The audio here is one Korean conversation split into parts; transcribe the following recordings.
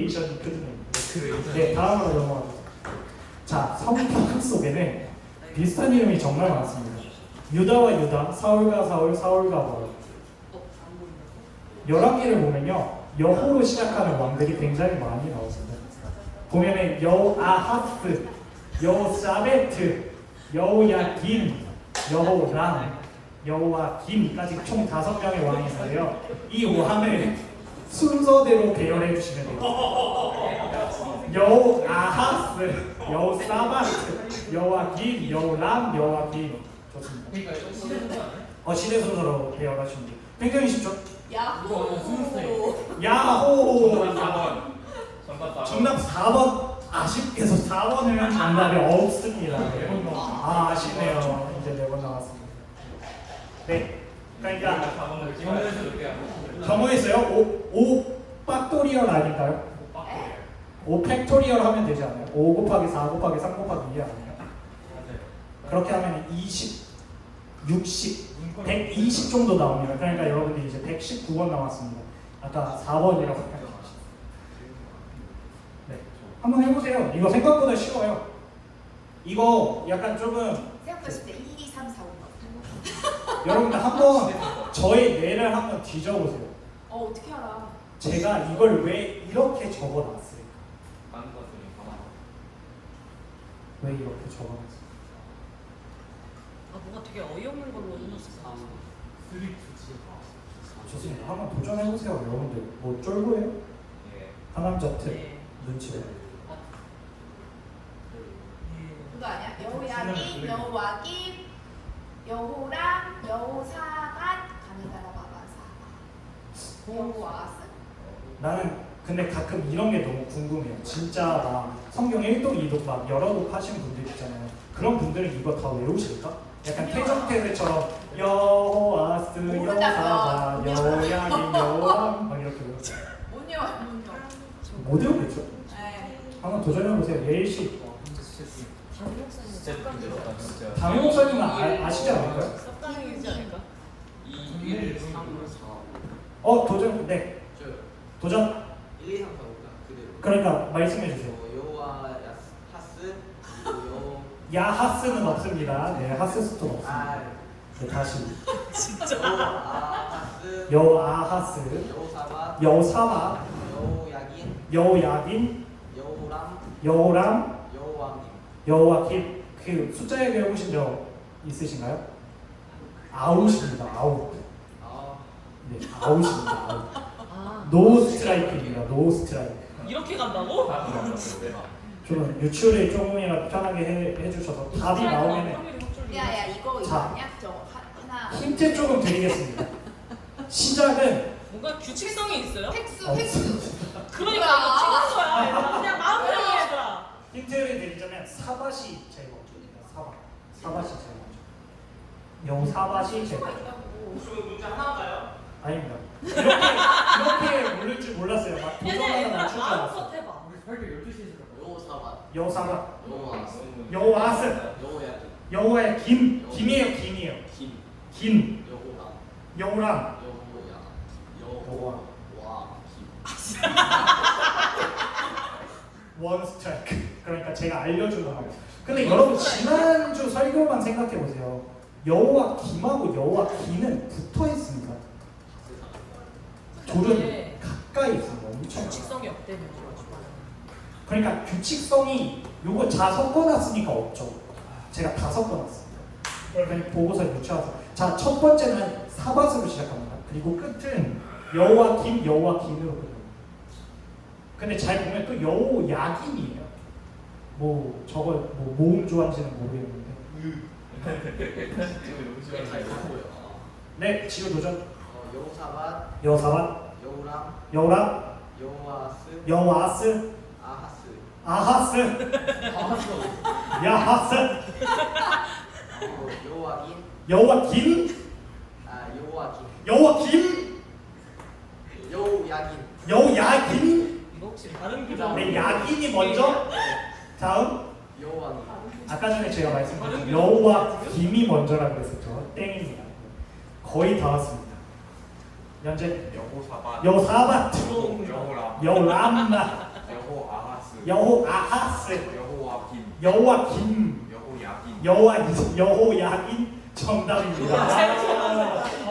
레크리에이션이 크거든요. 네, 다음으로 넘어가겠습니다. 자, 성경 속에는 비슷한 이름이 정말 많습니다. 유다와 유다, 사울과 사울, 사울과 바울. 열왕기를 보면요, 여호로 시작하는 왕들이 굉장히 많이 나오습니다. 보면은 여아하스, 여사베트, 여호야긴, 여호람, 여호와김까지 총 5명의 왕이 있는데요. 이 왕을 순서대로 배열해 주시면 돼요. 여호아하스, 여호사바트, 여호와긴, 여호람, 여호와김. 좋습니다. 시대 순서로 배열하시면 돼요. 굉장히 쉽죠? 야호. 야호. 정답 4번. 정답 4번. 아쉽게도 4번은 정답이 없습니다. 아쉽네요. 이제 4번 나왔습니다. 네, 그러니까 경우에서요. 5 팩토리얼 아닐까요? 5 팩토리얼 하면 되지 않아요? 5 곱하기 4 곱하기 3 곱하기 2 아니에요? 그렇게 하면 20, 60, 120 정도 나옵니다. 그러니까 여러분들이 이제 119번 남았습니다. 아까 4번이라고 생각하시죠. 네, 한번 해보세요. 이거 생각보다 쉬워요. 이거 약간 조금 생각보다 쉽다. 1, 2, 3, 4, 5. 여러분들 한번 저의 뇌를 한번 뒤져보세요. 어떻게 알아? 제가 이걸 왜 이렇게 적어놨을까? 왜 이렇게 적어놨을까? 뭔가 되게 어이없는 걸로 해놨어. 좋습니다. 한번 도전해보세요. 여러분들 뭐 쫄고해요? 하남자 특 네. 눈치를. 그거 아니야? 여호야긴, 여호와김, 여호람, 여호사밧, 가느다라 바바사, 여호아스? 나는 근데 가끔 이런 게 너무 궁금해요. 진짜 막 성경 1독, 2독 막 여러 독 하시는 분들 있잖아요. 그런 분들은 이거 다 외우실까? 약간 태정태세처럼 여호아스, 여호사밧, 여호야긴, 여호람 막 이렇게 외우죠. 못 외워요, 못 외워. 못 외우겠죠? 네. 한번 도전해보세요. 예일씨. 진짜 힘들었다 진짜. 담임 목사님은 아시지 않을까요? 썩당이지 않을까? 2, 1, 3, 4. 도전. 네. 도전. 1, 2, 3, 4, 5가 그대로. 그러니까 말씀해 주세요. 여호와 하스 그리고 야하스는 없습니다. 네, 하스스톤 없습니다. 아 네, 다시. 여호아하스 여아하스, 여호사밧 여사바, 여호야긴 여야긴, 여호람 여호람, 여호왕님 여호와김. 그 숫자에 배워보신 적 있으신가요? 아웃입니다. 아웃. 아 네, 아웃입니다. 아웃. 아, 노 스트라이크입니다. 노 스트라이크. 이렇게 간다고? 저는 유추를 조금이라도 편하게 해주셔서 답이 나오면 야야 이거 자. 아니야? 하나. 힌트 조금 드리겠습니다. 시작은 뭔가 규칙성이 있어요? 획수. 그러니까 이거 찍은 거야. 얘들아. 그냥 마음대로 해, 얘들아. 힌트를 드리자면 사밭이 제일 먼저입니다. 사밭이 제일 먼저. 여사밭이 제일 먼저. 혹시 문제 하나인가요? 아닙니다. 이렇게 모를 줄 몰랐어요. 막 도전하다 얘들아 맞출 줄 알았어요. 마음껏 해봐. 여호사밧 여사밭, 여호아스 여호아스, 여호야긴 여호의 김이에요. 김, 여호람 여호람, 여호야 여호와. 여호와김 원 스트라이크. 그러니까 제가 알려준 거예요. 근데 여러분 지난주 설교만 생각해 보세요. 여호와 김하고 여호와 기는 붙어 있습니다. 둘은 네. 가까이 있습니다. 엄청. 규칙성이 없대는 거죠. 그러니까 규칙성이 요거 다 섞어놨으니까 없죠. 제가 다 섞어놨습니다. 그러니까 보고서 유추하세요. 자, 첫 번째는 사밧으로 시작합니다. 그리고 끝은 여호와 김으로 끝납니다. 근데 잘 보면 또 여호야긴이에요. 뭐 저거 뭐 모음 좋아하는지는 모르겠는데. 잘 보고요. 네, 지우 도전. 여호사밧 여호사밧, 여호람 여호람, 여호아스 여호아스, 아하스 아하스, 야하스, 그리고 여호와긴 여호와김, 여호와김, 여호야긴 여호야김. 이거 혹시 다른 규정? 네, 야긴이 먼저. 다음. 여호왕님 아까 전에 제가 말씀드린 여호와 김이 먼저라고 그랬었죠. 땡입니다. 거의 다 왔습니다. 현재 여호사밧. 여호사밧, 여호람. 여호람마, 여호아하스, 여호와김. 여호와김, 여호야김. 여호야긴 정답입니다.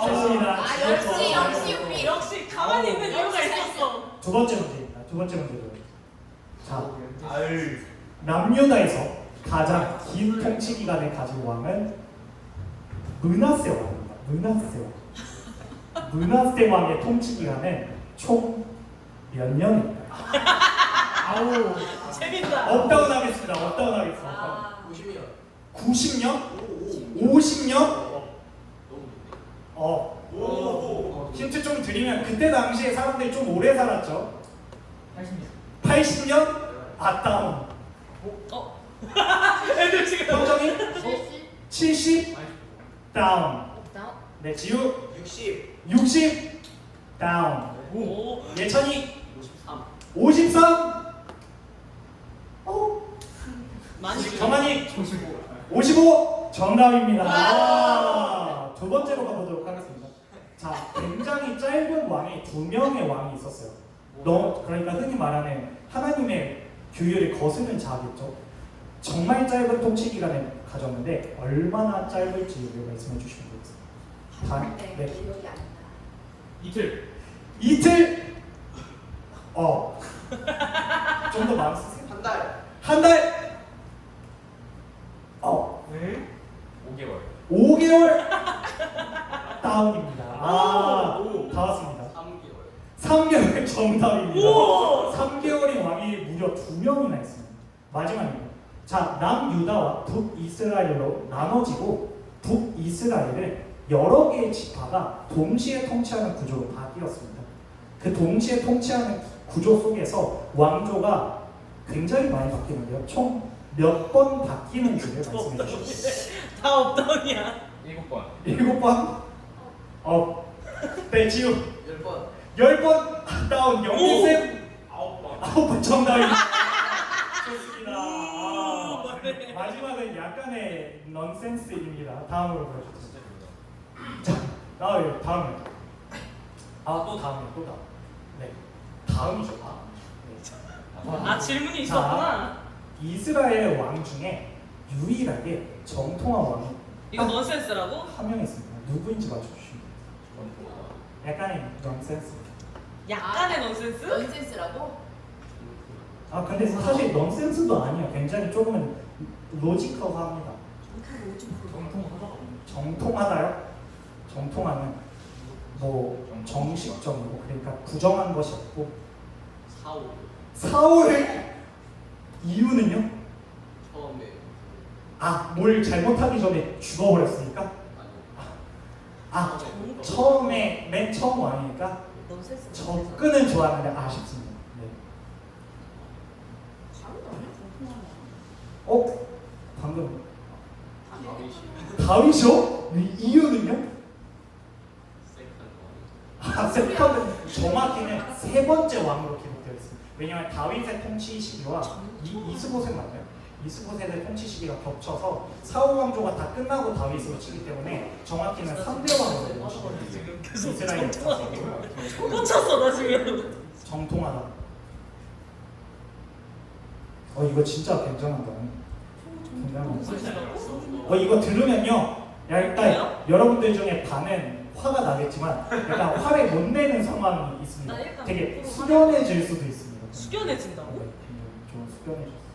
좋습니다. 아 역시 우리 역시 가만히 있는 이유가 있었어. 두 번째 문제입니다. 두 번째 문제로. 자, 아유. 남유다에서 가장 긴 통치 기간을 가진 왕은 므낫세 왕입니다. 므낫세 왕. 므낫세 왕의 통치 기간은 총 몇 년입니다. 아우. 재밌다. 업다운 하겠습니다. 업다운 하겠습니다. 아 50년. 90년? 오. 50년? 너무 좋네. 힌트 좀 드리면 그때 당시에 사람들이 좀 오래 살았죠. 80년. 80년? 아다운. 애들 지금 현정이 70 70 다운. 네, 지우 60. 60 다운. 오. 예찬이 53. 53. 많이 정한이 55. 55 정답입니다. 와. 두 번째로 가보도록 하겠습니다. 자, 굉장히 짧은 왕이 두 명의 왕이 있었어요. 그러니까 흔히 말하는 하나님의 규율을 거스른 자겠죠. 정말 짧은 통치 기간을 가졌는데 얼마나 짧을지 말씀해 주시면 되겠습니다. 네 네. 기억이 안 나. 이틀. 이틀. 좀 더 마음 쓰세요. 한 달. 한 달. 네. 5개월. 5개월 다운입니다. 오. 다 왔습니다. 3개월. 3개월 정답입니다. 오. 3개월인 왕이 무려 2명이나 있습니다. 마지막입니다. 자, 남유다와 북이스라엘로 나눠지고 북이스라엘은 여러 개의 지파가 동시에 통치하는 구조로 바뀌었습니다. 그 동시에 통치하는 구조 속에서 왕조가 굉장히 많이 바뀌는데요. 총 몇 번 바뀌는지를 말씀해 주시죠. 다 업다운이야. 7번. 7번? 네, 지우 10번. 10번 다운 영희쌤 9번. 9번 정답입니다. 좋습니다. 오, 맞네. 마지막은 약간의 넌센스입니다. 다음으로 보여주세요. 진짜 자, 다음이요. 또 다음이요. 또 다음. 네, 다음이죠. 다음. 아 질문이 있었구나. 이스라엘 왕 중에 유일하게 정통한 왕이 이거 넌센스라고? 한 명 있습니다. 누구인지 맞춰주시면 돼요. 약간의 넌센스. 약간의 넌센스? 넌센스라고? 근데 사실 넌센스도 아니에요. 굉장히 조금은 로지컬합니다. 정통하다요? 정통하는 뭐 정식적이고 그러니까 부정한 것이 없고 사오. 사울의 이유는요? 처음에. 뭘 잘못하기 전에 죽어버렸으니까? 처음에 맨 처음 왕이니까 넌센스. 접근은 좋았는데 아쉽습니다. 네. 방금 다윗이요? 이유는요? 세컨드 정확히는 세 번째 왕으로 기록되어 있습니다. 왜냐하면 다윗의 통치 시기와 이스보셋 맞나요? 이스보셋의 통치 시기가 겹쳐서 사울 왕조가 다 끝나고 다윗으로 치기 때문에 정확히는 3대 왕으로 모시거든요. 지금 계속 이스라엘 꽂혔어 나 지금. 정통하다. 이거 진짜 굉장하다. 굉장하다. 이거 들으면요, 일단 여러분들 중에 반은 화가 나겠지만 약간 화를 못 내는 상황이 있습니다. 되게 숙연해질 수도 있습니다. 숙연해진다고? 네, 좀 숙연해졌어요.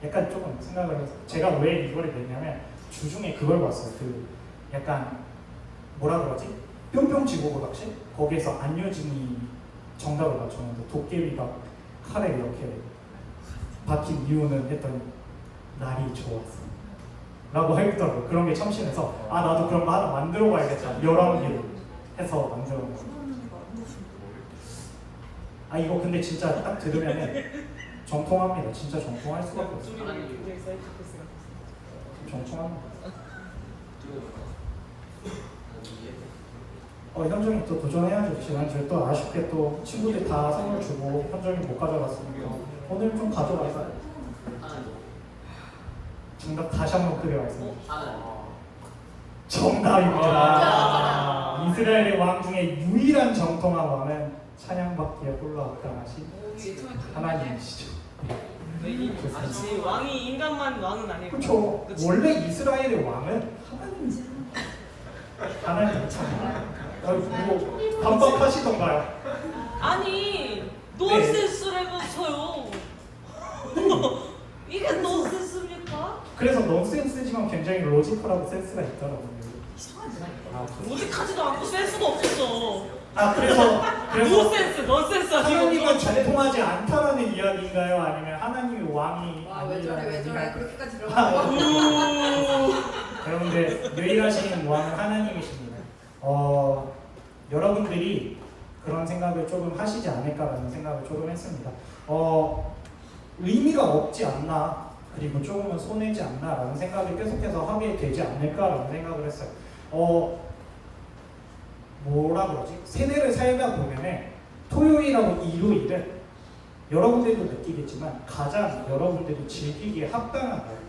약간 조금 생각을 해서 제가 왜 이거를 냈냐면 주중에 그걸 봤어요. 그 약간 뭐라 그러지? 뿅뿅 지구고 낚시? 거기에서 안효진이 정답을 맞췄는데 도깨비가 칼에 이렇게 박힌 이유는 했더니 날이 좋았어 라고 했더라고요. 그런 게 참신해서 나도 그런 거 하나 만들어 봐야겠다. 11개로 해서 만들어 놨어요. 이거 근데 진짜 딱 들으면은 정통합니다. 진짜 정통할 수밖에 없어요. 정통합니다. 현정이 또 도전해야죠. 지난주에 또 아쉽게 또 친구들이 다 선물 주고 현정이 못 가져갔으니까 오늘 좀 가져가서 정답 다시 한번 크게 말씀해 주시죠. 정답입니다. 이스라엘의 왕 중에 유일한 정통한 왕은 찬양받기에 홀로 합당하신 하나님이시죠. 아니 왕이 인간만 왕은 아니고. 그렇죠. 그치? 원래 이스라엘의 왕은 하나님이죠. 하나님 참. 뭐 반박하시던가요? 아니 논센스라면서요. 이게 논센스입니까? 그래서 넌센스지만 굉장히 로지컬하고 센스가 있더라고요. 아, 로직하지도 않고 센스도 없었어. 그래서 노센스, 넌센스 하나님은 전통하지 않다라는 이야기인가요? 아니면 하나님이 왕이 왜 저래 왜 저래 아니라는 그렇게까지 아, 들어가. 여러분들 유일하신 왕은 하나님이십니다. 여러분들이 그런 생각을 조금 하시지 않을까라는 생각을 조금 했습니다. 의미가 없지 않나 그리고 조금은 손해지 않나라는 생각이 계속해서 하게 되지 않을까라는 생각을 했어요. 뭐라 그러지? 세대를 살다 보면은 토요일하고 일요일은 여러분들도 느끼겠지만 가장 여러분들이 즐기기에 합당한 날입니다.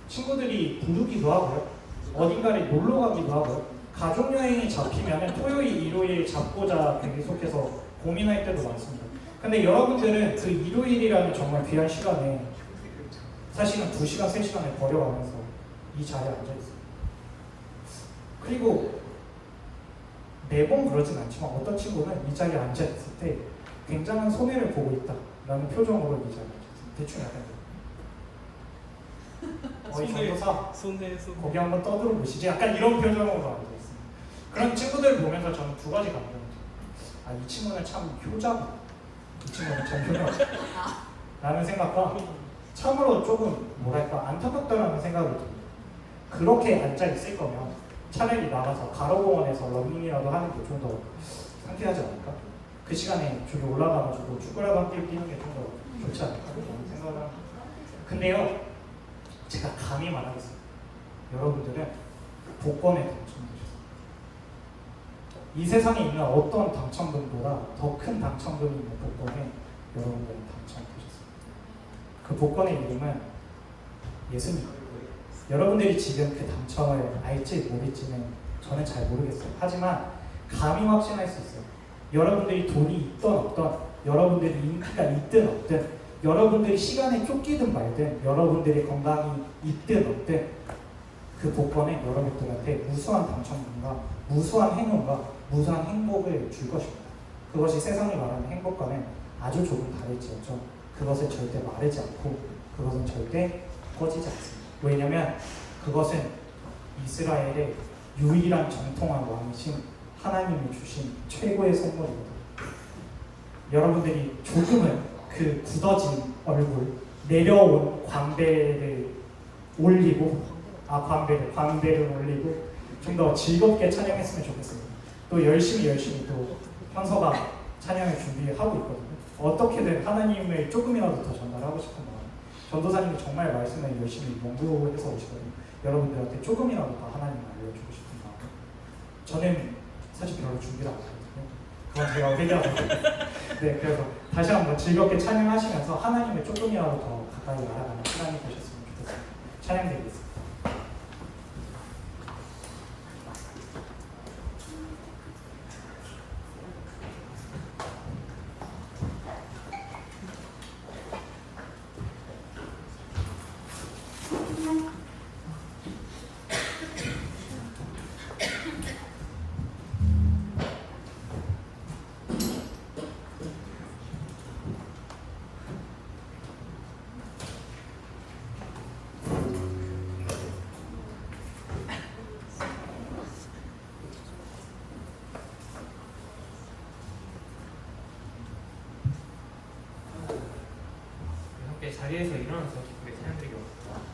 친구들이 부르기도 하고요. 어딘가를 놀러 가기도 하고요. 가족 여행이 잡히면은 토요일, 일요일 잡고자 계속해서 고민할 때도 많습니다. 근데 여러분들은 그 일요일이라는 정말 귀한 시간에 사실은 2시간, 3시간을 버려가면서 이 자리에 앉아있어요. 그리고 매번 그러진 않지만 어떤 친구는 이 자리에 앉아있을 때 굉장한 손해를 보고 있다라는 표정으로 이 자리에 앉아있어요. 대충 약간 이 전도사 손해. 거기 한번 떠들어 보시지 약간 이런 표정으로 앉아있습니다. 그런 친구들 보면서 저는 두 가지 감정이 들어요. 이 친구는 참 효자고 이 친구는 참 효자고 라는 생각과 참으로 조금 뭐랄까 안타깝다라는 생각이 듭니다. 그렇게 앉아있을 거면 차라리 나가서 가로공원에서 러닝이라도 하는 게 좀 더 상쾌하지 않을까? 그 시간에 저기 올라가가지고 축구라도 함께 뛰는 게 좀 더 좋지 않을까? 라는 생각을 합니다. 근데요 제가 감히 말하겠습니다. 여러분들은 복권에 당첨되셨어요. 이 세상에 있는 어떤 당첨금보다 더 큰 당첨금이 있는 복권에 여러분들은 당첨되셨습니다. 그 복권의 이름은 예수님. 여러분들이 지금 그 당첨을 알지 모를지는 저는 잘 모르겠어요. 하지만 감히 확신할 수 있어요. 여러분들이 돈이 있든 없든, 여러분들이 인기가 있든 없든, 여러분들이 시간에 쫓기든 말든, 여러분들의 건강이 있든 없든 그 복권은 여러분들한테 무수한 당첨금과 무수한 행운과 무수한 행복을 줄 것입니다. 그것이 세상이 말하는 행복과는 아주 조금 다를지언정 그것을 절대 마르지 않고 그것은 절대 꺼지지 않습니다. 왜냐하면 그것은 이스라엘의 유일한 정통한 왕이신 하나님이 주신 최고의 선물입니다. 여러분들이 조금은 그 굳어진 얼굴, 내려온 광배를 올리고 광배를 올리고 좀 더 즐겁게 찬양했으면 좋겠습니다. 또 열심히 또 현서가 찬양을 준비하고 있거든요. 어떻게든 하나님을 조금이라도 더 전달하고 싶은 마음. 전도사님이 정말 말씀을 열심히 연구해서 오시거든요. 여러분들한테 조금이라도 더 하나님을 알려주고 싶은 마음. 저는 사실 별로 준비를 안 하거든요. 그건 제가 회개하거든요. 네, 그래서 다시 한번 즐겁게 찬양하시면서 하나님을 조금이라도 더 가까이 알아가는 시간이 되셨으면 좋겠습니다. 찬양드리겠습니다. 함께 자리에서 일어나서 기쁘게 찬양드리기 원합니다.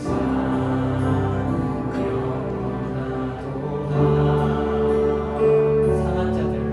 상한 자들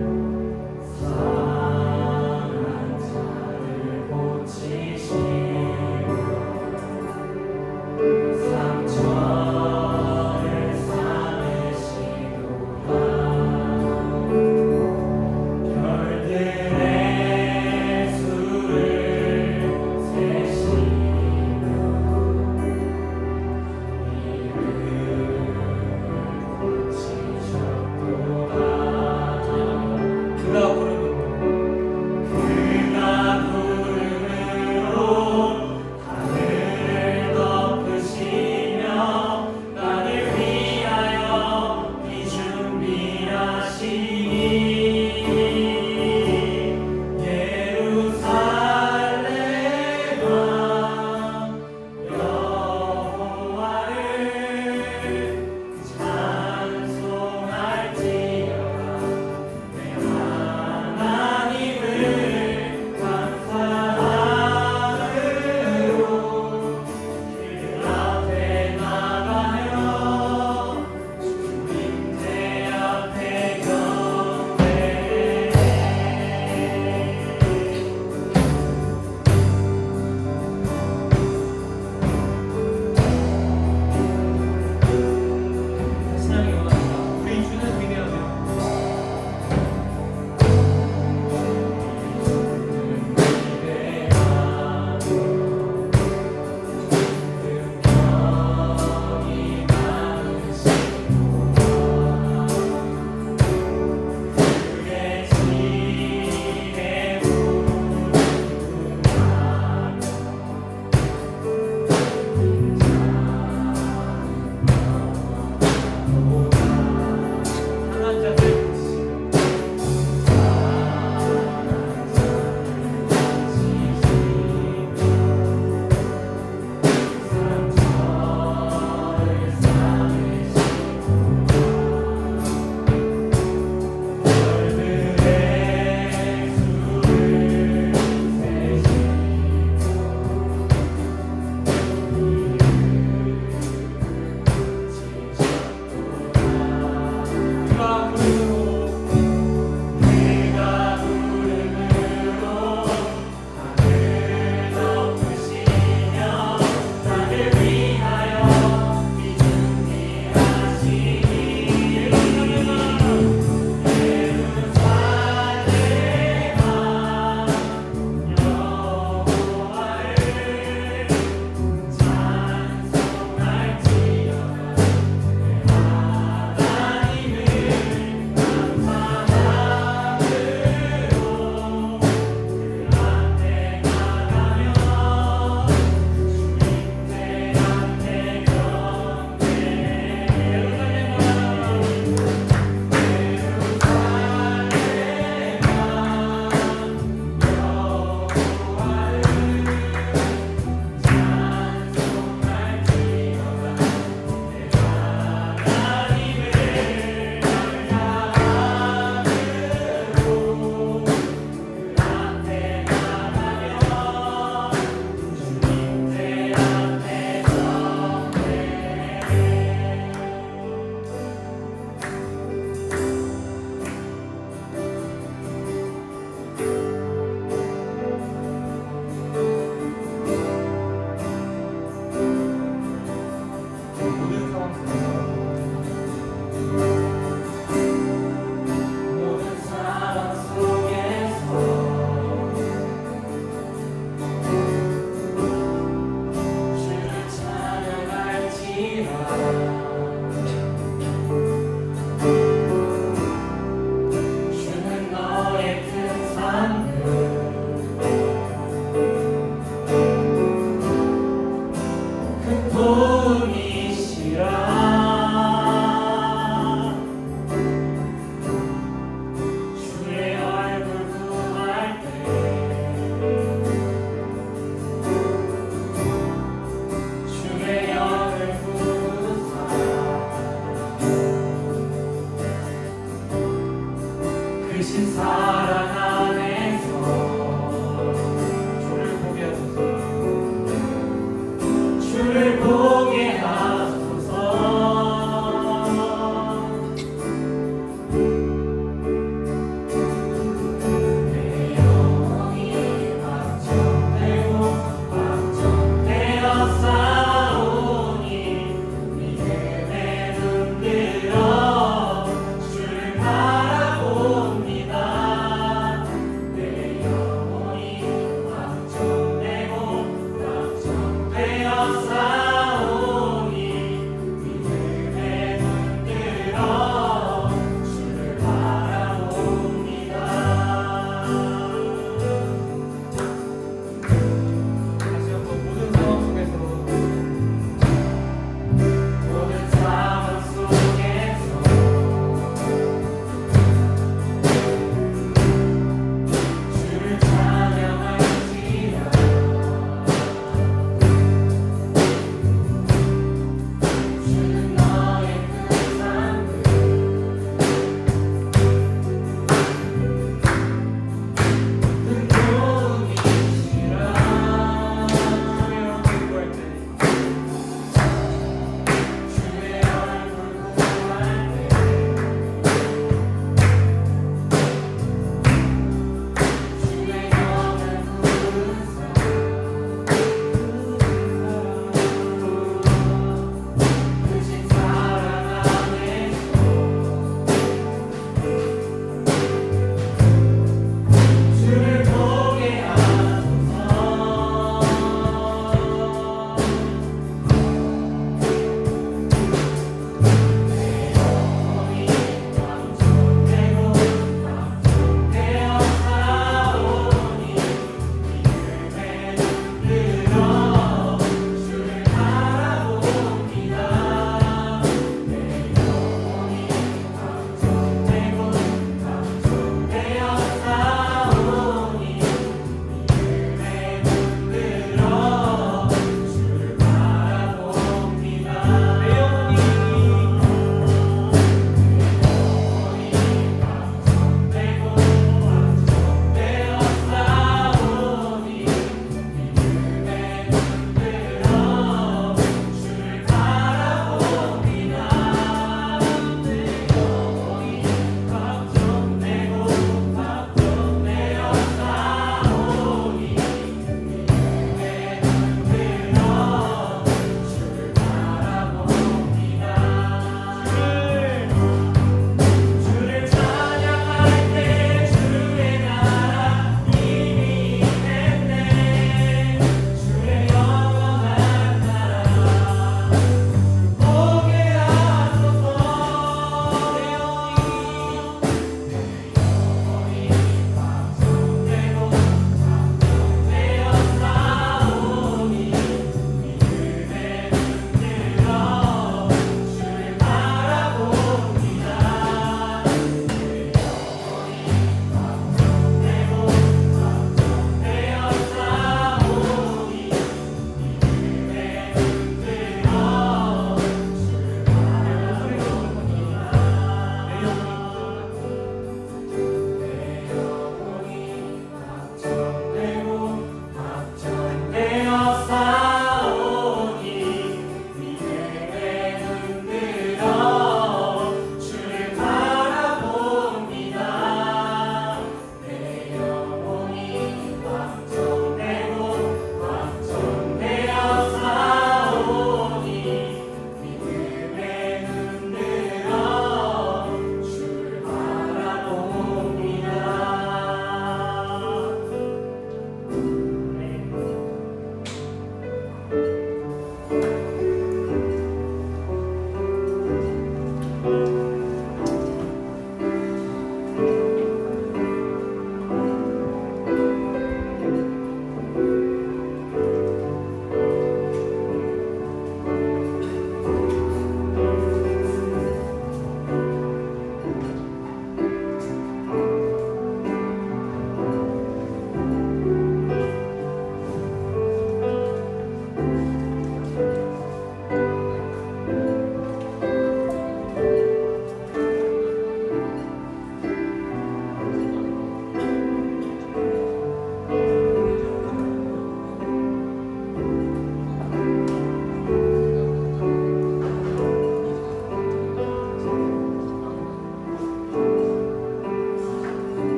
사오니 믿음의 눈들어 주를 바라봅니다. 다시 한번 모든 상황 속에서 모든 상황 속에서 주를 찬양할지라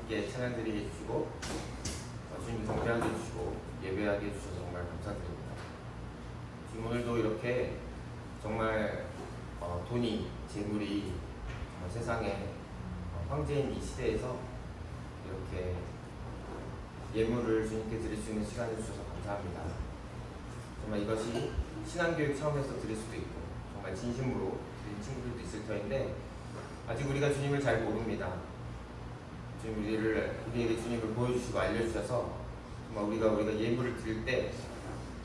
주님께 찬양드리게 해주시고 주님 경배하게 해주시고 예배하게 해주셔서 정말 감사드립니다. 지금 오늘도 이렇게 정말 돈이 재물이 정말 세상에 황제인 이 시대에서 이렇게 예물을 주님께 드릴 수 있는 시간을 주셔서 감사합니다. 정말 이것이 신앙교육 차원에서 드릴 수도 있고 정말 진심으로 드린 친구들도 있을 터인데 아직 우리가 주님을 잘 모릅니다. 우리에게 주님을 보여주시고 알려주셔서 정말 우리가 예물을 드릴 때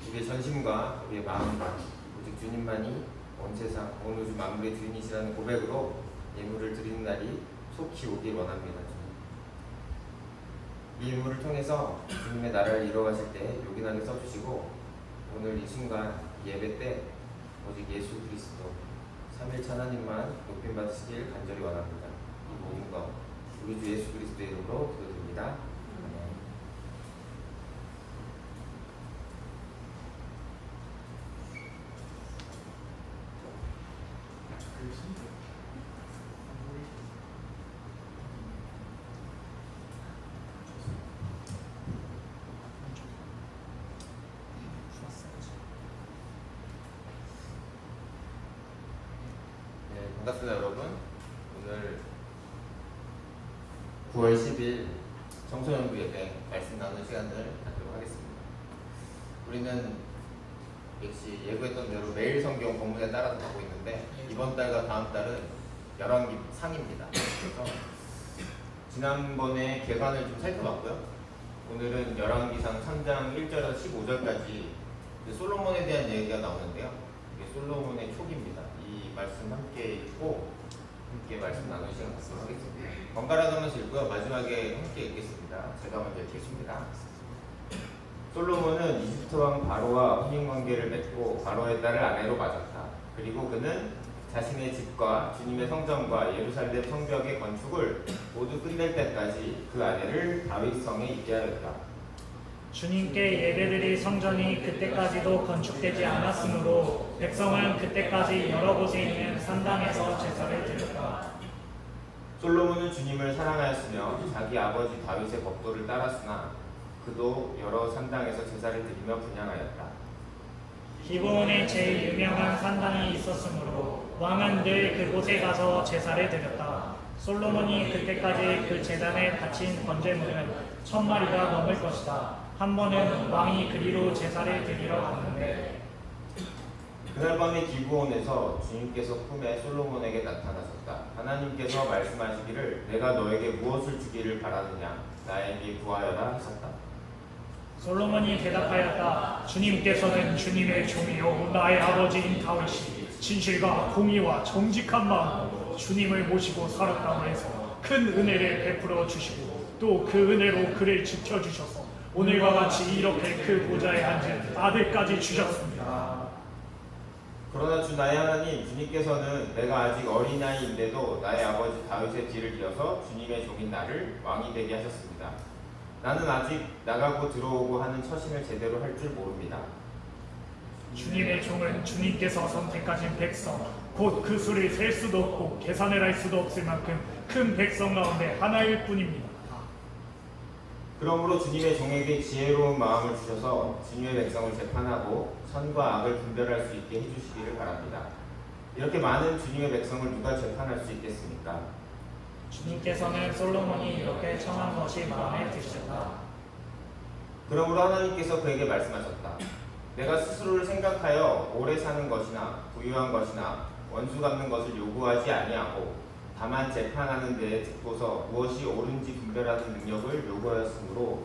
우리의 전심과 우리의 마음과 오직 주님만이 온 세상 온 우주 만물의 주인이시라는 고백으로 예물을 드리는 날이 속히 오길 원합니다. 이 예물을 통해서 주님의 나라를 이뤄가실 때 요긴하게 써주시고 오늘 이 순간 예배 때 오직 예수 그리스도 삼일차 하나님만 높임 받으시길 간절히 원합니다. 이 모든 것 우리 주 예수 그리스도의 이름으로 기도드립니다. 아멘. 네, 반갑습니다 여러분. 오늘 9월 10일 청소년부 예배 말씀 나누는 시간을 갖도록 하겠습니다. 우리는 역시 예고했던 대로 매일 성경 본문에 따라서 가고 있는데 이번 달과 다음 달은 열왕기 상입니다. 그래서 지난번에 계관을 좀 살펴봤고요. 오늘은 열왕기상 3장 1절에서 15절까지 솔로몬에 대한 얘기가 나오는데요. 이게 솔로몬의 촉입니다. 이 말씀 함께 읽고 함께 말씀 나누는 시간 갖도록 하겠습니다. 번갈아 가면서 읽고요. 마지막에 함께 읽겠습니다. 제가 먼저 읽겠습니다. 솔로몬은 이집트 왕 바로와 혼인관계를 맺고 바로의 딸을 아내로 맞았다. 그리고 그는 자신의 집과 주님의 성전과 예루살렘 성벽의 건축을 모두 끝낼 때까지 그 아내를 다윗성에 있게 하였다. 주님께 예배드릴 성전이 그때까지도 건축되지 않았으므로 백성은 그때까지 여러 곳에 있는 산당에서 제사를 드렸다. 솔로몬은 주님을 사랑하였으며 자기 아버지 다윗의 법도를 따랐으나 그도 여러 산당에서 제사를 드리며 분향하였다. 기브온에 제일 유명한 산당이 있었으므로 왕은 늘 그곳에 가서 제사를 드렸다. 솔로몬이 그때까지 그 제단에 바친 번제물은 1000마리가 넘을 것이다. 한 번은 왕이 그리로 제사를 드리러 갔는데 그날 밤에 기브온에서 주님께서 꿈에 솔로몬에게 나타나셨다. 하나님께서 말씀하시기를 내가 너에게 무엇을 주기를 바라느냐 나에게 구하여라 하셨다. 솔로몬이 대답하였다. 주님께서는 주님의 종이요 나의 아버지인 다윗이 진실과 공의와 정직한 마음으로 주님을 모시고 살았다고 해서 큰 은혜를 베풀어 주시고 또 그 은혜로 그를 지켜주셔서 오늘과 같이 이렇게 그 보좌에 앉은 아들까지 주셨습니다. 그러나 주 나의 하나님 주님께서는 내가 아직 어린아이인데도 나의 아버지 다윗의 뒤를 이어서 주님의 종인 나를 왕이 되게 하셨습니다. 나는 아직 나가고 들어오고 하는 처신을 제대로 할 줄 모릅니다. 주님의 종은 주님께서 선택하신 백성 곧 그 수를 셀 수도 없고 계산을 할 수도 없을 만큼 큰 백성 가운데 하나일 뿐입니다. 그러므로 주님의 종에게 지혜로운 마음을 주셔서 주님의 백성을 재판하고 선과 악을 분별할 수 있게 해주시기를 바랍니다. 이렇게 많은 주님의 백성을 누가 재판할 수 있겠습니까? 주님께서는 솔로몬이 이렇게 청한 것이 마음에 드셨다. 그러므로 하나님께서 그에게 말씀하셨다. 내가 스스로를 생각하여 오래 사는 것이나 부유한 것이나 원수 갚는 것을 요구하지 아니하고 다만 재판하는 데에 듣고서 무엇이 옳은지 분별하는 능력을 요구하였으므로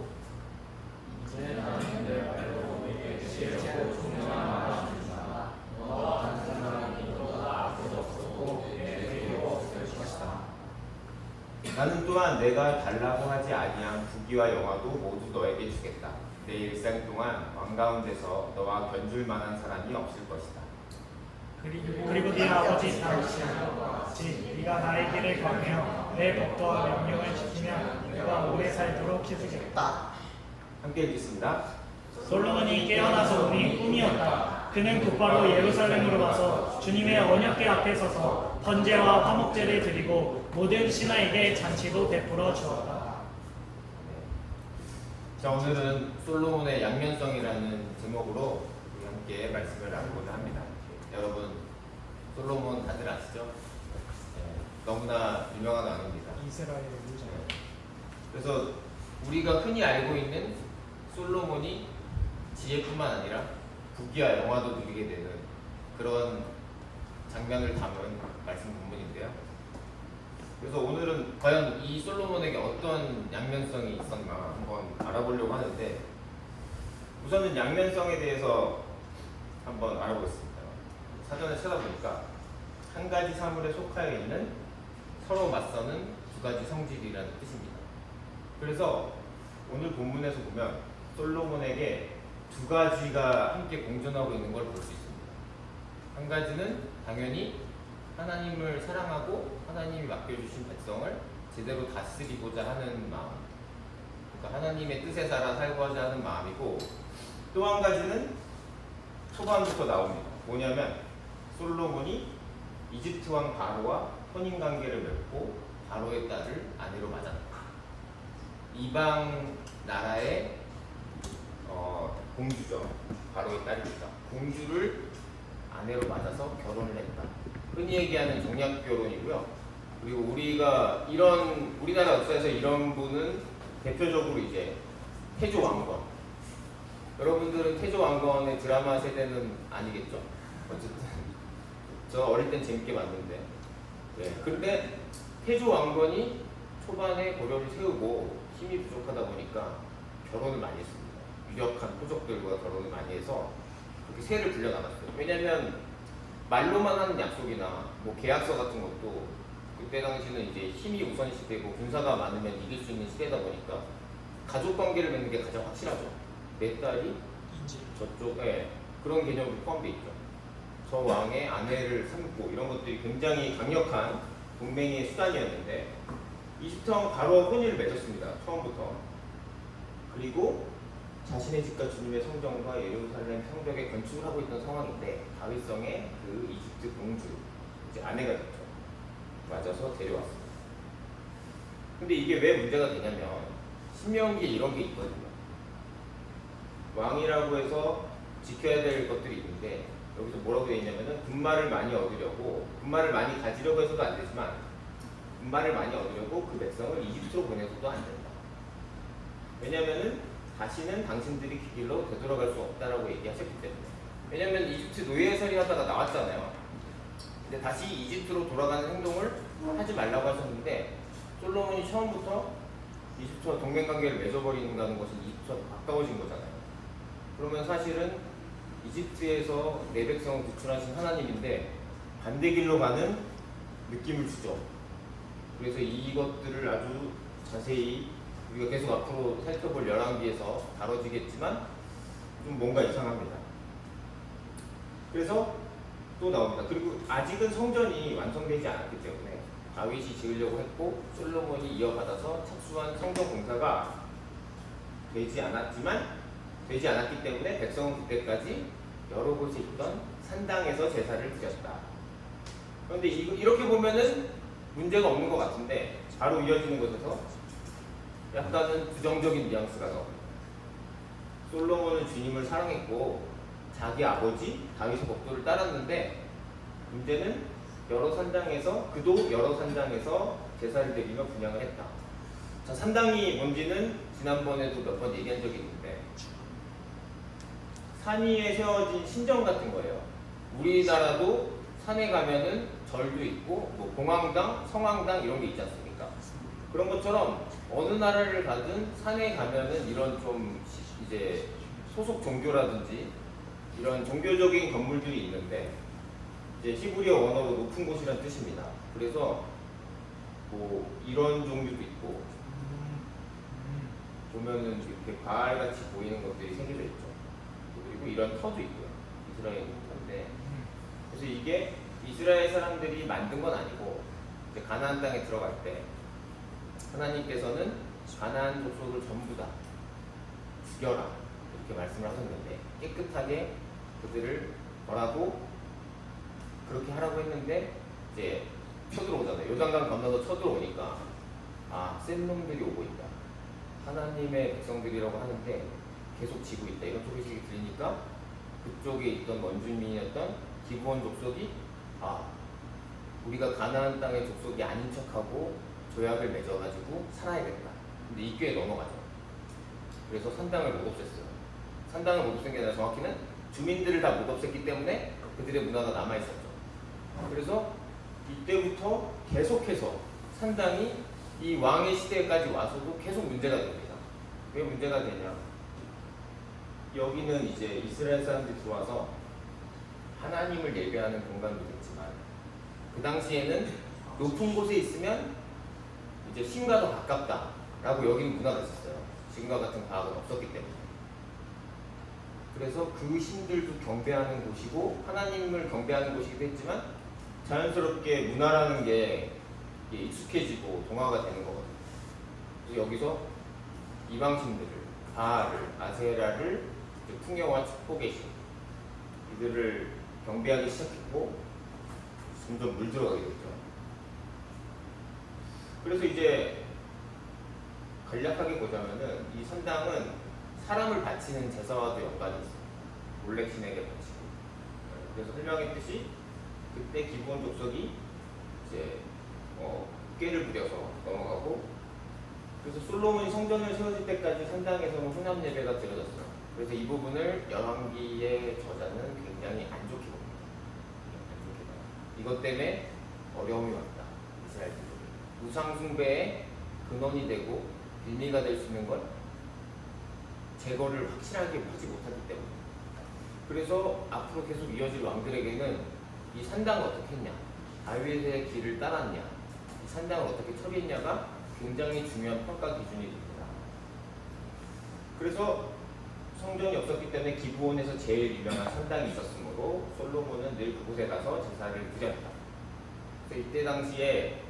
이제 나는 내 발로 너에게 지혜롭고 총명한 말씀이다. 너와 같은 사람이 너보다 아무도 없었고 내 뒤로 없을 것이다. 나는 또한 내가 달라고 하지 아니한 부귀와 영화도 모두 너에게 주겠다. 내 일생 동안 왕 가운데서 너와 견줄 만한 사람이 없을 것이다. 그리고 네 아버지 다윗이와 같이 네가 나의 길을 걸으며 내 법도와 명령을 지키면 내가 오래 살도록 해주겠다. 함께 읽겠습니다. 솔로몬이 깨어나서 보니 꿈이었다. 그는 곧바로 예루살렘으로 가서 주님의 언약궤 앞에 서서 번제와 화목제를 드리고 모든 신하에게 잔치도 베풀어 주었다. 자, 오늘은 솔로몬의 양면성이라는 제목으로 우리 함께 말씀을 나누고자 합니다. 여러분, 솔로몬 다들 아시죠? 네, 너무나 유명한 왕입니다. 이스라엘의 유자. 그래서 우리가 흔히 알고 있는 솔로몬이 지혜뿐만 아니라 부귀와 영화도 누리게 되는 그런 장면을 담은 말씀 본문인데요. 그래서 오늘은 과연 이 솔로몬에게 어떤 양면성이 있었나 한번 알아보려고 하는데, 우선은 양면성에 대해서 한번 알아보겠습니다. 사전에 찾아보니까 한 가지 사물에 속하여 있는 서로 맞서는 두 가지 성질이라는 뜻입니다. 그래서 오늘 본문에서 보면 솔로몬에게 두 가지가 함께 공존하고 있는 걸 볼 수 있습니다. 한 가지는 당연히 하나님을 사랑하고 하나님이 맡겨주신 백성을 제대로 다스리고자 하는 마음, 그러니까 하나님의 뜻에 따라 살고자 하는 마음이고, 또 한 가지는 초반부터 나옵니다. 뭐냐면 솔로몬이 이집트 왕 바로와 혼인 관계를 맺고 바로의 딸을 아내로 맞았다. 이방 나라의 공주죠. 바로의 딸입니다. 공주를 아내로 맞아서 결혼을 했다. 흔히 얘기하는 정략 결혼이고요. 그리고 우리가 우리나라 역사에서 이런 분은 대표적으로 이제 태조 왕건. 여러분들은 태조 왕건의 드라마 세대는 아니겠죠? 어쨌든 저 어릴 땐 재밌게 봤는데. 네. 근데 태조 왕건이 초반에 고려를 세우고 힘이 부족하다 보니까 결혼을 많이 했습니다. 유력한 호족들과 결혼을 많이 해서 그렇게 세를 불려나갔어요. 왜냐면 말로만 하는 약속이나 뭐 계약서 같은 것도 그때 당시는 이제 힘이 우선시되고 군사가 많으면 이길 수 있는 시대다 보니까 가족 관계를 맺는 게 가장 확실하죠. 내 딸이 저쪽에 그런 개념도 포함되어 있죠. 저 왕의 아내를 삼고 이런 것들이 굉장히 강력한 동맹의 수단이었는데, 이집트 왕 바로 혼인을 맺었습니다. 처음부터. 그리고 자신의 집과 주님의 성전과 예루살렘 성벽에 건축을 하고 있던 상황인데, 다윗성의 그 이집트 공주, 이제 아내가 됐죠. 맞아서 데려왔습니다. 근데 이게 왜 문제가 되냐면 신명기에 이런 게 있거든요. 왕이라고 해서 지켜야 될 것들이 있는데, 여기서 뭐라고 되어 있냐면은 분말을 많이 얻으려고, 분말을 많이 가지려고 해서도 안 되지만 분말을 많이 얻으려고 그 백성을 이집트로 보내서도 안 된다. 왜냐면은 다시는 당신들이 그 길로 되돌아갈 수 없다라고 얘기하셨기 때문에. 왜냐면 이집트 노예살이 하다가 나왔잖아요. 근데 다시 이집트로 돌아가는 행동을 하지 말라고 하셨는데, 솔로몬이 처음부터 이집트와 동맹관계를 맺어버린다는 것은 이집트와 가까워진 거잖아요. 그러면 사실은 이집트에서 내 백성을 구출하신 하나님인데 반대 길로 가는 느낌을 주죠. 그래서 이것들을 아주 자세히 우리가 계속 앞으로 살펴볼 열왕기에서 다뤄지겠지만 좀 뭔가 이상합니다. 그래서 또 나옵니다. 그리고 아직은 성전이 완성되지 않았기 때문에 다윗이 지으려고 했고 솔로몬이 이어받아서 착수한 성전 공사가 되지 않았기 때문에 백성은 그때까지 여러 곳에 있던 산당에서 제사를 드렸다. 그런데 이렇게 보면은 문제가 없는 것 같은데, 바로 이어지는 곳에서 약간은 부정적인 뉘앙스가 나옵니다. 솔로몬은 주님을 사랑했고 자기 아버지 다윗의 법도를 따랐는데, 문제는 그도 여러 산당에서 제사를 드리며 분향을 했다. 자, 산당이 뭔지는 지난번에도 몇 번 얘기한 적이 있는데, 산 위에 세워진 신전 같은 거예요. 우리나라도 산에 가면은 절도 있고 뭐 공황당, 성황당 이런 게 있지 않습니까? 그런 것처럼 어느 나라를 가든 산에 가면은 이런 좀 이제 소속 종교라든지 이런 종교적인 건물들이 있는데, 이제 히브리어 원어로 높은 곳이란 뜻입니다. 그래서 뭐 이런 종류도 있고 보면은 이렇게 바알같이 보이는 것들이 새겨져 있죠. 그리고 이런 터도 있고요. 이스라엘 터인데, 그래서 이게 이스라엘 사람들이 만든 건 아니고 이제 가나안 땅에 들어갈 때 하나님께서는 가나안 족속을 전부 다 죽여라 이렇게 말씀을 하셨는데, 깨끗하게 그들을 벌하고 그렇게 하라고 했는데 이제 쳐들어오잖아요. 요단강 건너서 쳐들어오니까 센 놈들이 오고 있다. 하나님의 백성들이라고 하는데 계속 지고 있다 이런 소식이 들리니까 그쪽에 있던 원주민이었던 기브온 족속이 우리가 가나안 땅의 족속이 아닌 척하고 조약을 맺어가지고 살아야겠다. 근데 이 꾀에 넘어가죠. 그래서 산당을 못 없앴어요. 산당을 못 없앤 게 아니라 정확히는 주민들을 다 못 없앴기 때문에 그들의 문화가 남아있었죠. 그래서 이때부터 계속해서 산당이 이 왕의 시대까지 와서도 계속 문제가 됩니다. 왜 문제가 되냐? 여기는 이제 이스라엘 사람들이 들어와서 하나님을 예배하는 공간도 됐지만 그 당시에는 높은 곳에 있으면 이제 신과 더 가깝다라고 여기는 문화가 있었어요. 지금과 같은 과학은 없었기 때문에. 그래서 그 신들도 경배하는 곳이고 하나님을 경배하는 곳이기도 했지만 자연스럽게 문화라는 게 익숙해지고 동화가 되는 거거든요. 그래서 여기서 이방신들을 바알을, 아세라를 풍요와 축복의 신 이들을 경배하기 시작했고 점점 물들어가게 됐죠. 그래서 이제 간략하게 보자면은 이 산당은 사람을 바치는 제사와도 연관이 있어요. 몰렉신에게 바치고. 그래서 설명했듯이 그때 기브온 족속이 이제 꾀를 부려서 넘어가고 그래서 솔로몬이 성전을 세워질 때까지 산당에서는 혼합 예배가 드려졌어요. 그래서 이 부분을 열왕기의 저자는 굉장히 안 좋게 봅니다. 이것 때문에 어려움이 왔다. 이스라엘 민족이 우상 숭배의 근원이 되고 빌미가 될 수 있는 걸 제거를 확실하게 하지 못하기 때문에 그래서 앞으로 계속 이어질 왕들에게는 이 산당을 어떻게 했냐, 다윗의 길을 따랐냐, 이 산당을 어떻게 처리했냐가 굉장히 중요한 평가 기준이 됩니다. 그래서 성전이 없었기 때문에 기브온에서 제일 유명한 산당이 있었으므로 솔로몬은 늘 그곳에 가서 제사를 드렸다. 그래서 이때 당시에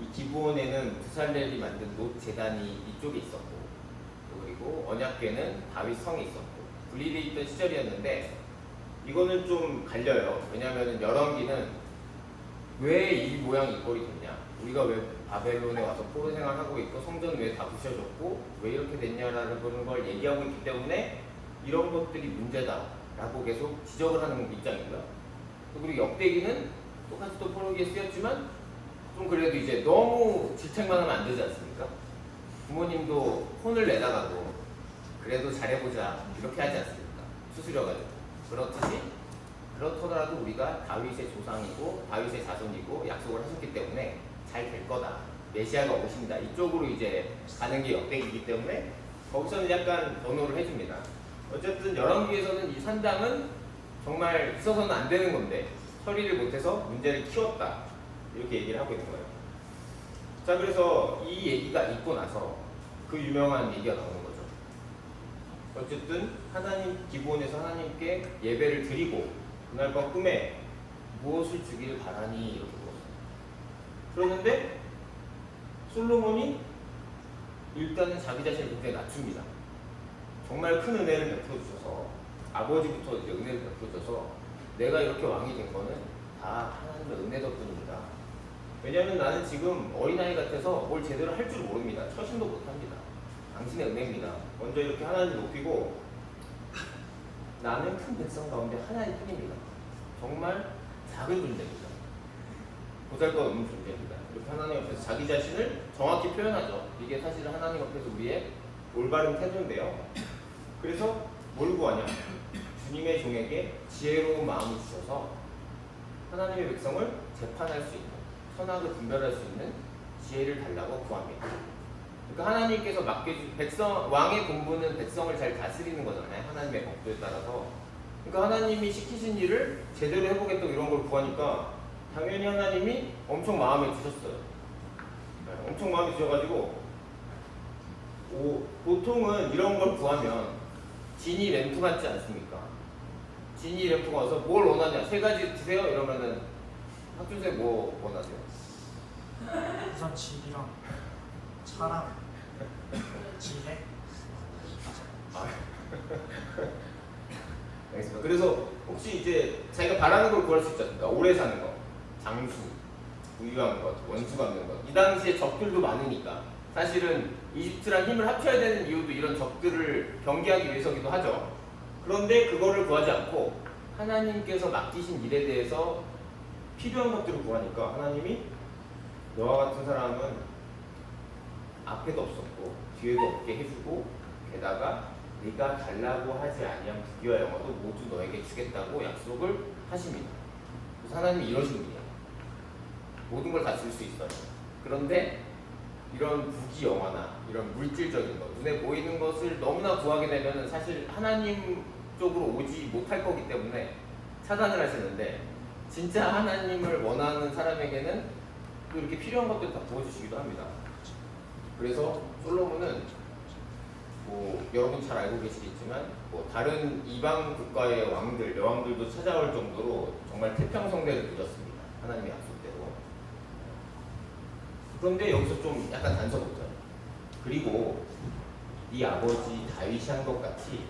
이 기브온에는 부살렐이 만든 놋 제단이 이쪽에 있었고 그리고 언약궤는 다윗 성에 있었고 분리되어 있던 시절이었는데 이거는 좀 갈려요. 왜냐하면 열왕기는 왜 이 모양 이 꼴이 됐냐, 우리가 왜 바벨론에 와서 포로 생활하고 있고 성전 왜 다 부셔졌고 왜 이렇게 됐냐라는 걸 얘기하고 있기 때문에 이런 것들이 문제다라고 계속 지적을 하는 입장이고요. 그리고 역대기는 똑같이 또 포로기에 쓰였지만 좀 그래도 이제 너무 질책만 하면 안 되지 않습니까? 부모님도 혼을 내다가도 그래도 잘해보자 이렇게 하지 않습니까? 수수려가지고. 그렇더라도 우리가 다윗의 조상이고 다윗의 자손이고 약속을 하셨기 때문에 잘 될 거다. 메시아가 오신다. 이쪽으로 이제 가는 게 역대기이기 때문에 거기서는 약간 변호를 해줍니다. 어쨌든 열왕기에서는 이 산당은 정말 있어서는 안 되는 건데 처리를 못해서 문제를 키웠다. 이렇게 얘기를 하고 있는 거예요. 자, 그래서 이 얘기가 있고 나서 그 유명한 얘기가 나오는 거죠. 어쨌든 기브온에서 하나님께 예배를 드리고 그날 밤 꿈에 무엇을 주기를 바라니 이렇게 물었어요. 그러는데 솔로몬이 일단은 자기 자신을 굉장히 낮춥니다. 정말 큰 은혜를 베풀어 주셔서 아버지부터 이제 은혜를 베풀어 줘서 내가 이렇게 왕이 된 거는 다 하나님의 은혜 덕분입니다. 왜냐하면 나는 지금 어린아이 같아서 뭘 제대로 할 줄 모릅니다. 처신도 못합니다. 당신의 은혜입니다. 먼저 이렇게 하나님 높이고 나는 큰 백성 가운데 하나일 뿐입니다. 정말 작은 존재입니다. 보잘것없는 존재입니다. 이렇게 하나님 앞에서 자기 자신을 정확히 표현하죠. 이게 사실 하나님 앞에서 우리의 올바른 태도인데요. 그래서 뭘 구하냐? 주님의 종에게 지혜로운 마음을 주셔서 하나님의 백성을 재판할 수 있는, 선악을 분별할 수 있는 지혜를 달라고 구합니다. 그러니까 하나님께서 맡겨준 왕의 본분은 백성을 잘 다스리는 거잖아요. 하나님의 법도에 따라서. 그러니까 하나님이 시키신 일을 제대로 해보겠다고 이런 걸 구하니까 당연히 하나님이 엄청 마음에 드셨어요. 네, 엄청 마음에 드셔가지고 보통은 이런 걸 구하면 지니 램프 같지 않습니까? 지니 램프가 와서 뭘 원하냐? 3가지 드세요? 이러면은 학교생 뭐 원하세요? 우선 집이랑 차랑 지혜. 알겠습니다. 그래서 혹시 이제 자기가 바라는 걸 구할 수 있지 않습니까? 오래 사는 거, 장수, 부유한 것, 원수가 없는 것. 이 당시에 적들도 많으니까 사실은 이집트랑 힘을 합쳐야 되는 이유도 이런 적들을 경계하기 위해서기도 하죠. 그런데 그거를 구하지 않고 하나님께서 맡기신 일에 대해서 필요한 것들을 구하니까 하나님이 너와 같은 사람은 앞에도 없었고 뒤에도 없게 해주고 게다가 네가 달라고 하지 아니한 부귀와 영화도 모두 너에게 주겠다고 약속을 하십니다. 그래서 하나님이 이러신 분이에요. 모든 걸 다 줄 수 있어요. 그런데 이런 부귀 영화나 이런 물질적인 것, 눈에 보이는 것을 너무나 구하게 되면 사실 하나님 쪽으로 오지 못할 거기 때문에 차단을 하시는데, 진짜 하나님을 원하는 사람에게는 또 이렇게 필요한 것들을 다 부어주시기도 합니다. 그래서 솔로몬은 뭐 여러분 잘 알고 계시겠지만 뭐 다른 이방 국가의 왕들, 여왕들도 찾아올 정도로 정말 태평성대를 누렸습니다. 하나님의 약속대로. 그런데 여기서 좀 약간 단서부터요. 그리고 네 아버지 다윗이 한 것 같이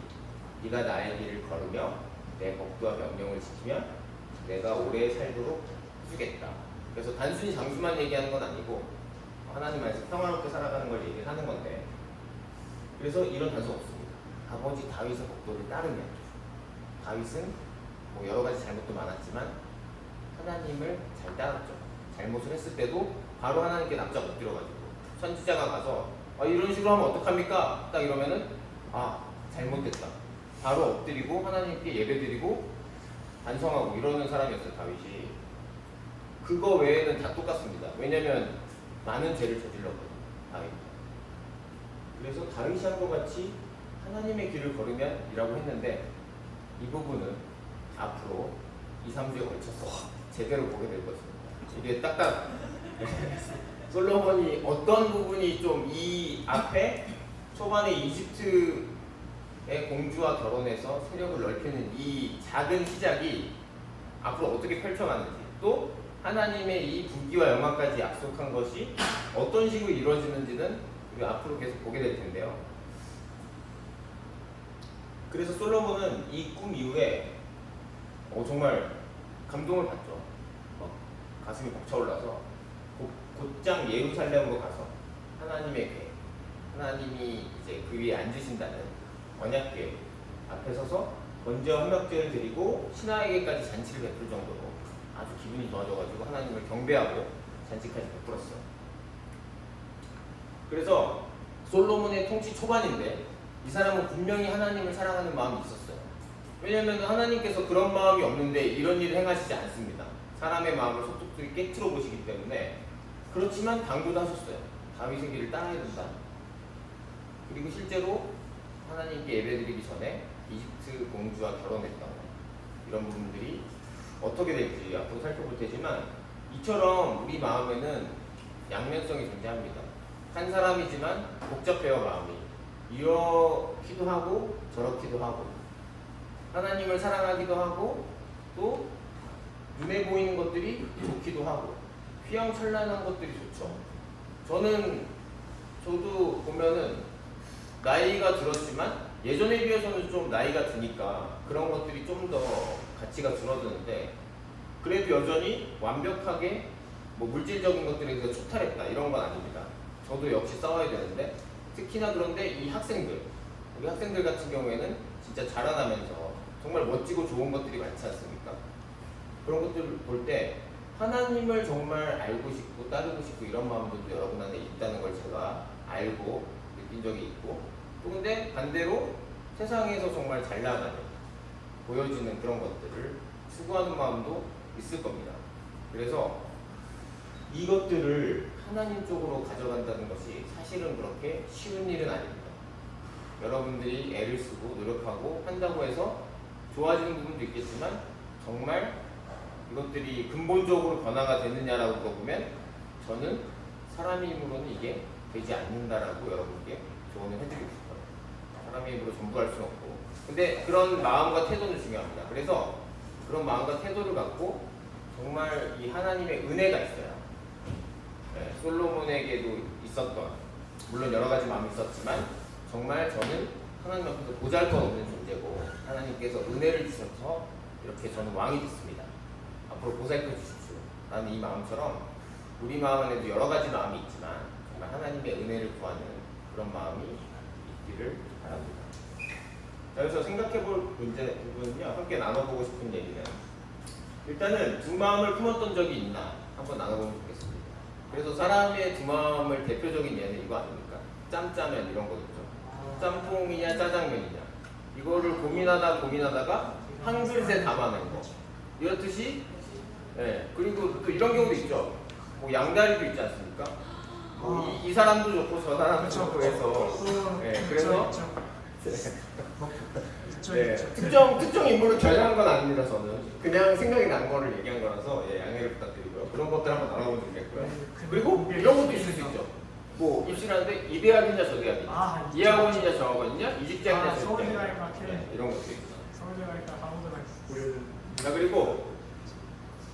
네가 나의 길을 걸으며 내 법도와 명령을 지키면 내가 오래 살도록 해주겠다. 그래서 단순히 장수만 얘기하는 건 아니고 하나님 안에서 평화롭게 살아가는 걸 얘기를 하는 건데, 그래서 이런 단서 없습니다. 아버지 다윗의 법도를 따르면, 다윗은 뭐 여러 가지 잘못도 많았지만 하나님을 잘 따랐죠. 잘못을 했을 때도 바로 하나님께 납작 엎드려가지고 선지자가 가서 이런 식으로 하면 어떡합니까? 딱 이러면은 잘못됐다. 바로 엎드리고 하나님께 예배드리고 반성하고 이러는 사람이었어요, 다윗이. 그거 외에는 다 똑같습니다. 왜냐면 많은 죄를 저질렀거든요, 다윗. 그래서 다윗이 한 것 같이 하나님의 길을 걸으면 이라고 했는데, 이 부분은 앞으로 2, 3주에 걸쳐서 제대로 보게 될 것입니다. 이게 딱딱 솔로몬이 어떤 부분이 좀 이 앞에 초반에 이집트의 공주와 결혼해서 세력을 넓히는 이 작은 시작이 앞으로 어떻게 펼쳐가는지, 또 하나님의 이 부귀와 영광까지 약속한 것이 어떤 식으로 이루어지는지는 우리 앞으로 계속 보게 될 텐데요. 그래서 솔로몬은 이 꿈 이후에 정말 감동을 받죠. 가슴이 벅차올라서 곧장 예루살렘으로 가서 하나님의 계획, 하나님이 이제 그 위에 앉으신다는 언약궤 앞에 서서 번제와 화목제를 드리고 신하에게까지 잔치를 베풀 정도로 아주 기분이 좋아져가지고 하나님을 경배하고 잔치까지 베풀었어요. 그래서 솔로몬의 통치 초반인데 이 사람은 분명히 하나님을 사랑하는 마음이 있었어요. 왜냐하면 하나님께서 그런 마음이 없는데 이런 일을 행하시지 않습니다. 사람의 마음을 속속들이 깨트려 보시기 때문에. 그렇지만 당부도 하셨어요. 다윗의 길을 따라야 된다. 그리고 실제로 하나님께 예배드리기 전에 이집트 공주와 결혼했던 이런 부분들이 어떻게 될지 앞으로 살펴볼 테지만, 이처럼 우리 마음에는 양면성이 존재합니다. 한 사람이지만 복잡해요, 마음이. 이렇기도 하고 저렇기도 하고, 하나님을 사랑하기도 하고 또 눈에 보이는 것들이 좋기도 하고 휘황찬란한 것들이 좋죠. 저도 보면은 나이가 들었지만 예전에 비해서는 좀 나이가 드니까 그런 것들이 좀 더 가치가 줄어드는데, 그래도 여전히 완벽하게 뭐 물질적인 것들에 대해서 초탈했다 이런 건 아닙니다. 저도 역시 싸워야 되는데, 특히나 그런데 이 학생들, 우리 학생들 같은 경우에는 진짜 자라나면서 정말 멋지고 좋은 것들이 많지 않습니까? 그런 것들을 볼 때 하나님을 정말 알고 싶고 따르고 싶고 이런 마음들도 여러분 안에 있다는 걸 제가 알고 느낀 적이 있고, 또 근데 반대로 세상에서 정말 잘 나가는 보여지는 그런 것들을 추구하는 마음도 있을 겁니다. 그래서 이것들을 하나님 쪽으로 가져간다는 것이 사실은 그렇게 쉬운 일은 아닙니다. 여러분들이 애를 쓰고 노력하고 한다고 해서 좋아지는 부분도 있겠지만, 정말 이것들이 근본적으로 변화가 되느냐라고 물어보면 저는 사람의 힘으로는 이게 되지 않는다라고 여러분께 조언을 해드리고 싶어요. 사람의 힘으로 전부 할 수는 없고. 근데 그런 마음과 태도는 중요합니다. 그래서 그런 마음과 태도를 갖고 정말 이 하나님의 은혜가 있어요. 솔로몬에게도 있었던, 물론 여러 가지 마음이 있었지만 정말 저는 하나님 앞에서 보잘것없는 존재고 하나님께서 은혜를 주셔서 이렇게 저는 왕이 됐습니다. 앞으로 보살펴 주십시오. 나는 이 마음처럼 우리 마음 안에도 여러 가지 마음이 있지만 정말 하나님의 은혜를 구하는 그런 마음이 있기를 바랍니다. 자, 그래서 생각해볼 부분은요, 함께 나눠보고 싶은 얘기는 일단은 두 마음을 품었던 적이 있나 한번 나눠보면 좋겠습니다. 그래서 사람의 두 마음을 대표적인 예는 이거 아닙니까? 짬짜면 이런 거겠죠. 짬뽕이냐 짜장면이냐 이거를 고민하다가 한 그릇에 담아낸 거 이렇듯이 예, 그리고 또 이런 경우도 있죠. 뭐 양다리도 있지 않습니까? 뭐 이 사람도 좋고 저 사람도 좋고 해서 예, 그래서 네, 특정 인물을 겨냥한 건 아닙니다. 저는 그냥 생각이 난 거를 얘기한 거라서 예, 양해를 부탁드리고요. 그런 것들 한번 나눠보면 좋겠고요. 그리고 이런 것도 있을 수 있죠. 뭐 입시라는데 이 대학이냐 저 대학이냐, 이 학원이냐 저 학원이냐, 이 직장이냐 저 직장이냐, 네, 이런 것도 있죠. 자, 그리고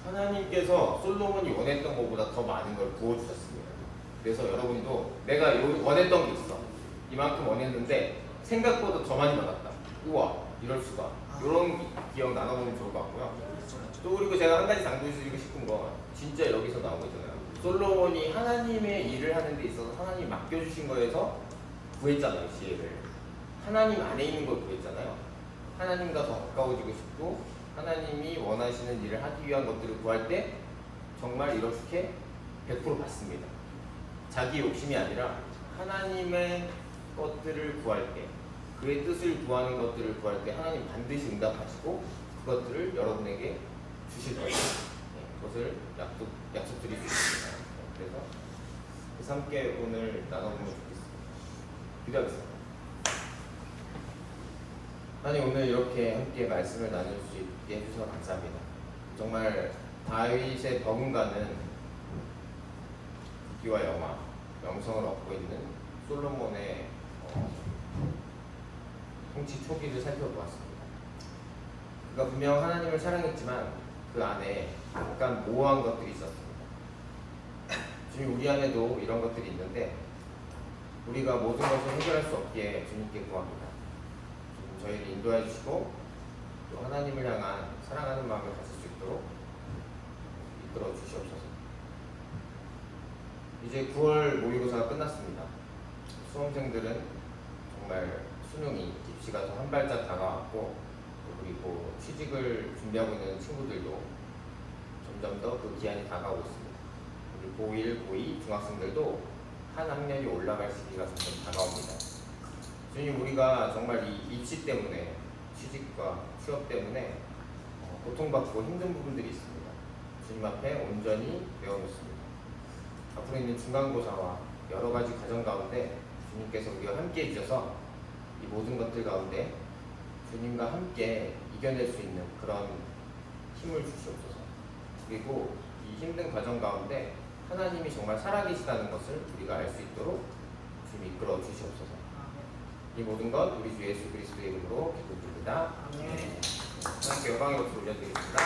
하나님께서 솔로몬이 원했던 것보다 더 많은 걸 부어주셨습니다. 그래서 여러분도 내가 원했던 게 있어. 이만큼 원했는데 생각보다 더 많이 받았다. 우와, 이럴 수가. 이런 기억 나눠보면 좋을 것 같고요. 또 그리고 제가 한 가지 당부해드리고 싶은 건 진짜 여기서 나온 거잖아요. 솔로몬이 하나님의 일을 하는 데 있어서 하나님 맡겨주신 거에서 구했잖아요, 지혜를. 하나님 안에 있는 걸 구했잖아요. 하나님과 더 가까워지고 싶고 하나님이 원하시는 일을 하기 위한 것들을 구할 때 정말 이렇게 100% 받습니다. 자기 욕심이 아니라 하나님의 것들을 구할 때, 그의 뜻을 구하는 것들을 구할 때 하나님 반드시 응답하시고 그것들을 여러분에게 주실 거예요. 네, 그것을 약속드릴 수 있습니다. 그래서 그래서 함께 오늘 나눠보면 좋겠습니다. 기도하겠습니다. 하나님, 오늘 이렇게 함께 말씀을 나눌 수 있게 해주셔서 감사합니다. 정말 다윗의 버금가는 기와 영성을 얻고 있는 솔로몬의 통치 초기를 살펴보았습니다. 그가 분명 하나님을 사랑했지만 그 안에 약간 모호한 것들이 있었습니다. 주님, 우리 안에도 이런 것들이 있는데 우리가 모든 것을 해결할 수 없기에 주님께 구합니다. 저희를 인도해 주시고 또 하나님을 향한 사랑하는 마음을 가질 수 있도록 이끌어 주시옵소서. 이제 9월 모의고사가 끝났습니다. 수험생들은 정말 수능이 입시가 더 한 발짝 다가왔고 그리고 취직을 준비하고 있는 친구들도 점점 더 그 기한이 다가오고 있습니다. 그리고 고1, 고2 중학생들도 한 학년이 올라갈 시기가 점점 다가옵니다. 주님, 우리가 정말 이 입시 때문에 취직과 취업 때문에 고통받고 힘든 부분들이 있습니다. 주님 앞에 온전히 내어놓습니다. 앞으로 있는 중간고사와 여러 가지 과정 가운데 주님께서 우리와 함께 해주셔서 이 모든 것들 가운데 주님과 함께 이겨낼 수 있는 그런 힘을 주시옵소서. 그리고 이 힘든 과정 가운데 하나님이 정말 살아계시다는 것을 우리가 알 수 있도록 주님 이끌어 주시옵소서. 이 모든 것 우리 주 예수 그리스도의 이름으로 기도드립니다. 하나님께 영광의 박수 올려드리겠습니다.